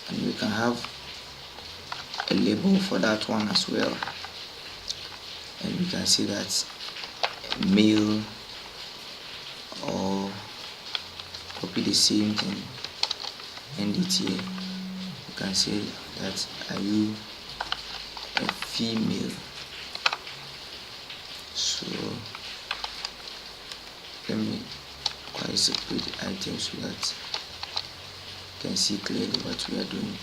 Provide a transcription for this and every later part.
and we can have a label for that one as well, and we can see that male, or copy the same thing, end it here. You can say that are you a female. So let me quite separate the items so that you can see clearly what we are doing.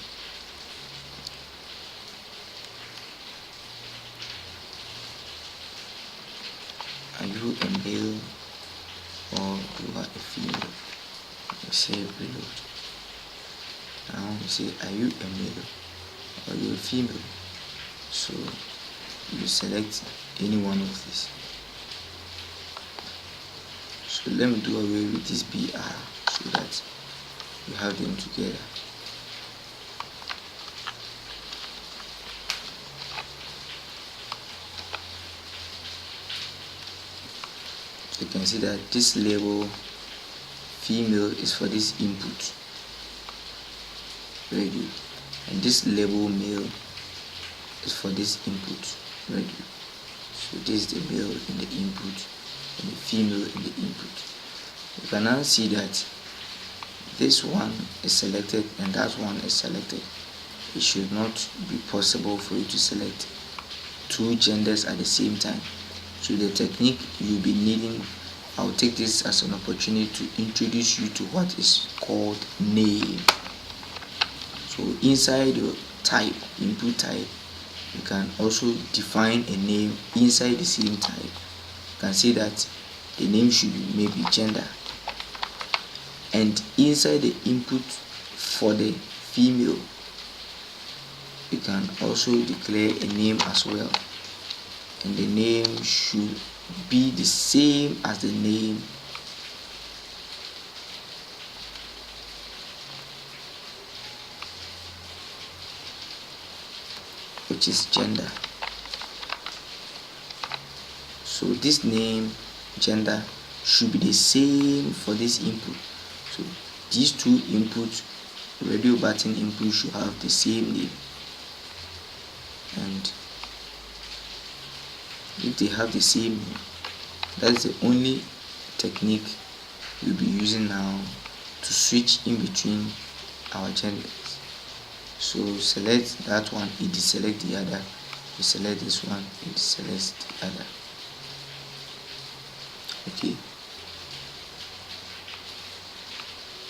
Are you a male or you are a female? You say reload. Now you say are you a male or you a female? So you select any one of these. So let me do away with this BR so that you have them together. You can see that this label female is for this input, very good, and this label male is for this input, very good. So this is the male in the input and the female in the input. You can now see that this one is selected and that one is selected. It should not be possible for you to select two genders at the same time. So the technique you'll be needing, I'll take this as an opportunity to introduce you to what is called name. So inside your type, input type, you can also define a name inside the same type. You can see that the name should be maybe gender, and inside the input for the female you can also declare a name as well, and the name should be the same as the name which is gender. So this name gender should be the same for this input. So these two inputs, radio button input, should have the same name, and if they have the same name, that's the only technique we'll be using now to switch in between our genders. So select that one, it deselect the other. You select this one, it deselects the other. Okay.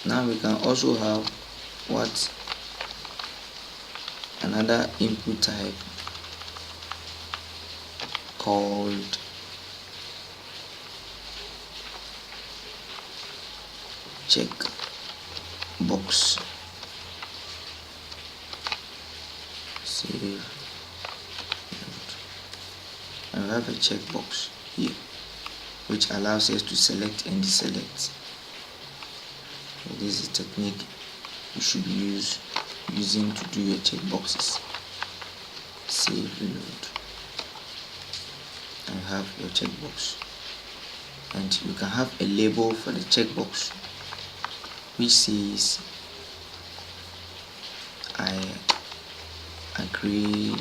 Now we can also have what another input type called check box. Save. I have a checkbox here which allows us to select and deselect. So this is a technique you should be using to do your checkboxes. Save, reload, and have your checkbox. And you can have a label for the checkbox which says I agree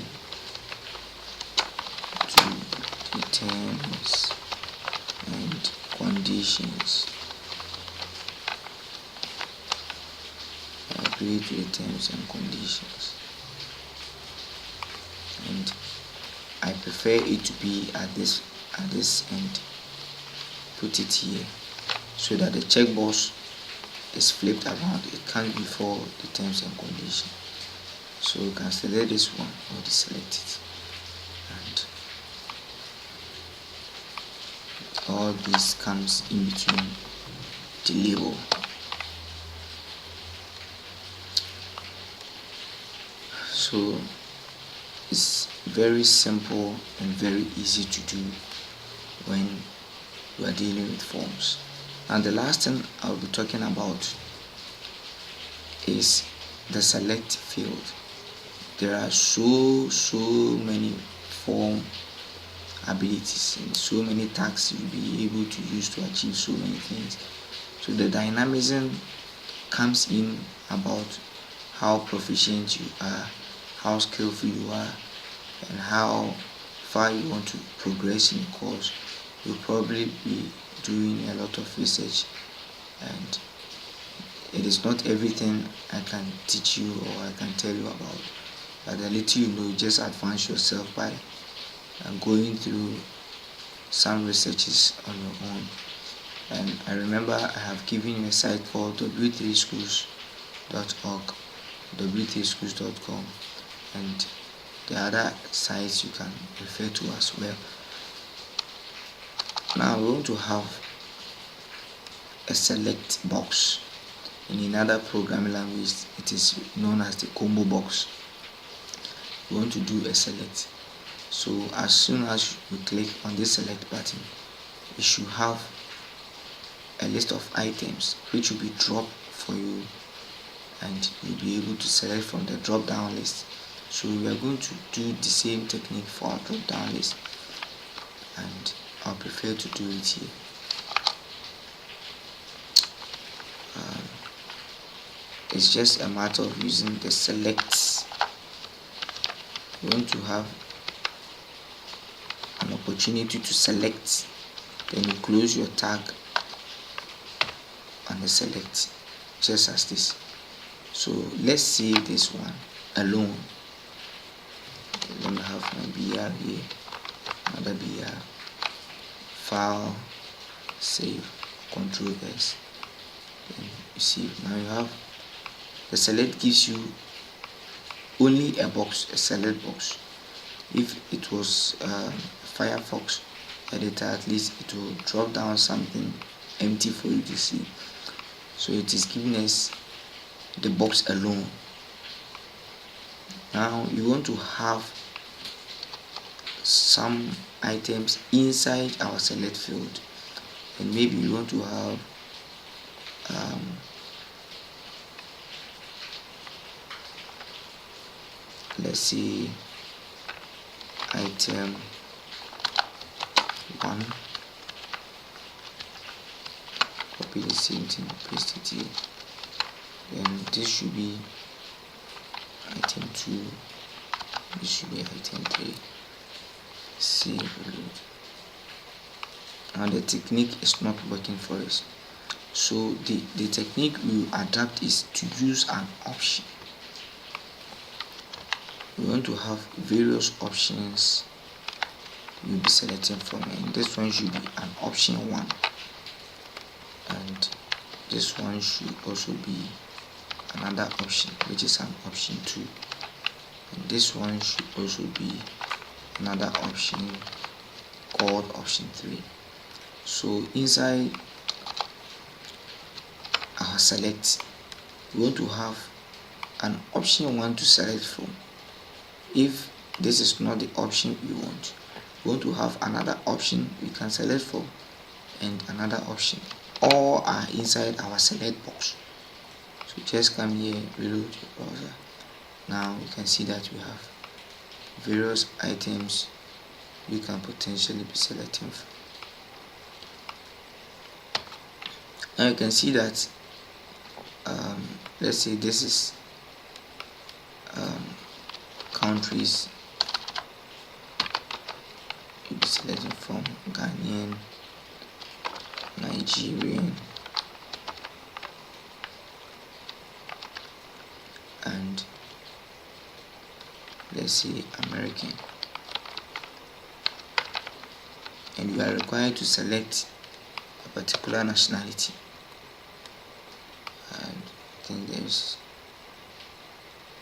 to the terms and conditions. I agree to the terms and conditions, and I prefer it to be at this end. Put it here so that the checkbox is flipped around. It can't be for the terms and conditions. So you can select this one or deselect it, and all this comes in between the label. So it's very simple and very easy to do when you are dealing with forms. And the last thing I'll be talking about is the select field. There are so many form abilities and so many tags you'll be able to use to achieve so many things. So the dynamism comes in about how proficient you are, how skillful you are, and how far you want to progress in the course, you'll probably be doing a lot of research, and it is not everything I can teach you or I can tell you about, but the little you know, you just advance yourself by going through some researches on your own. And I remember I have given you a site called w3schools.org, w3schools.com, and the other sites you can refer to as well. Now we want to have a select box. In another programming language, it is known as the combo box. We want to do a select. So as soon as you click on this select button, it should have a list of items which will be dropped for you, and you'll be able to select from the drop down list. So we are going to do the same technique for our drop down list, and I'll prefer to do it here. It's just a matter of using the selects. You want to have an opportunity to select, then you close your tag on the select, just as this. So let's save this one alone. Let me have my BR here, another BR, file, save, Control S. Then you see now you have the select gives you only a box, a select box. If it was Firefox editor, at least it will drop down something empty for you to see. So it is giving us the box alone. Now you want to have some items inside our select field, and maybe you want to have let's see, item 1, copy the same thing, paste it here, then this should be item 2, this should be item 3, save, reload. Now the technique is not working for us, so the technique we will adapt is to use an option. We want to have various options you'll be selecting from, and this one should be an option 1, and this one should also be another option, which is an option 2, and this one should also be another option called option 3. So inside our select, we want to have an option 1 to select from. If this is not the option we want to have another option we can select from, and another option. All are inside our select box. So just come here, reload your browser. Now you can see that we have various items you can potentially be selecting from. Now you can see that let's say this is countries you'll be selecting from: Ghanaian, Nigerian, and let's say American. And you are required to select a particular nationality. And I think there's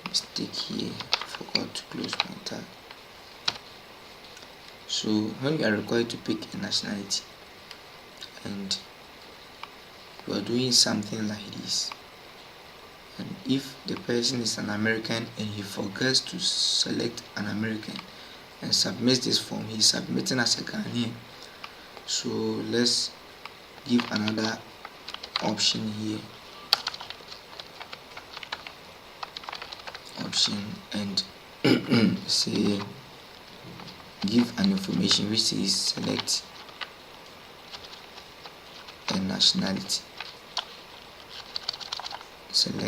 a mistake here, I forgot to close my tab. So when you are required to pick a nationality and you are doing something like this, and if the person is an American and he forgets to select an American and submits this form, he's submitting as a Ghanaian. So let's give another option here, and say give an information which says select a nationality, select